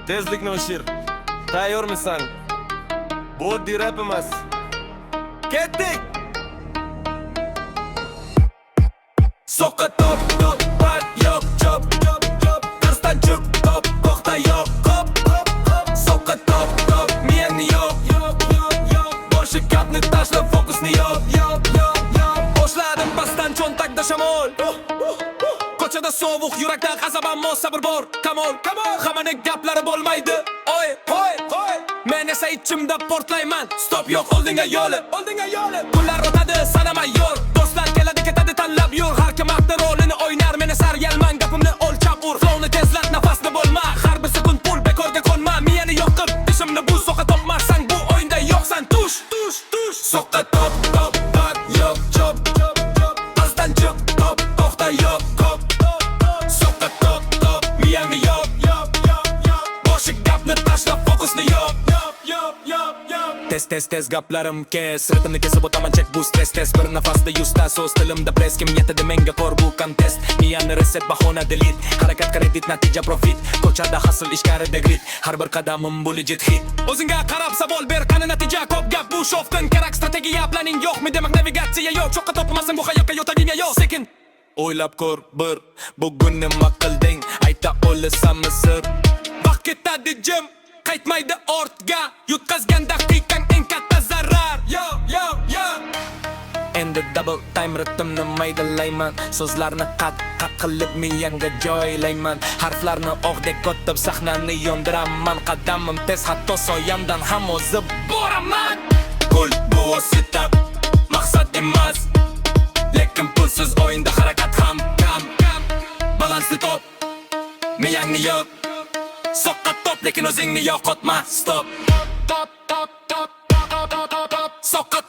Tezlikni oshir. Tayyormisan? Bu oddiy rap emas. Ketdik! Soqqa top, pat yo'q, chop, qarsdan chiq, top, to'xta yo'q, qop. Soqqa top, miyangni yo'q, boshi gapni tashlab fokusni yo'q. Boshladim pastdan cho'ntakda shamol. Ko'chada sovuq, yurakda g'azab ammo sabr bor. Kamol, hammaning gaplari bo'lmaydi. Oy. Men esa ichimda portlayman. Stop yo'q, oldinga yo'li. Kunlar o'tadi, sanamay yo'l. Do'stlar keladi, ketadi, tanlab yur. Har kim haqda rolini o'ynar, men esa yalman, gapimni o'lchab ur. Flowni tezlat, nafasni bo'lma. Har bir sekund pul bekorga qo'nma. Miyani yoqib, tishimni bu so'qqa topmasang, bu o'yinda yo'qsan. Tush. Soqqa top, pat yo'q, chop, qarsdan chiq, top, to'xta yo'q, qop. Soqqa top, miyangni yo'q, boshi gapni tashlab fokusni yo'q. Tez gaplarim kes, ritmni kesib o'taman, check bu stress test. Bir nafasda 100 ta so'z, tilimda press, kim yetadi menga kor bu contest. Miyani reset, bahona delete, harakat kredit, natija profit. Ko'chada hustle, ishkarida grit, har bir qadamim bu legit hit. O'zingga qarab savol ber, qani natija, ko'p gap bu shovqin. Kerak strategiya, planing yo'qmi, demak navigatsiya yo'q. Cho'qqa topmasang bu hayotga yo'tagingga yo'q. Sekin o'ylab ko'r bir, bugun nima qilding, ayta olasanmi sir. Vaqt ketadi jim, qaytmaydi ortga, yutqazgan daqiqang eng katta zarar. Yo. Endi double time ritmni maydalayman, so'zlarni qat qilib miyangga joylayman. Harflarni og'dek kotib sahnani yondiraman. Qadamim tez, hatto soyamdan ham o'zib boraman. Pul bu vosita, maqsad emas, lekin pulsiz o'yinda harakat ham kam. Balansni top, miyangni yo'q. Soqqa top, lekin o'zingni yo'qotma. Stop. Soqqa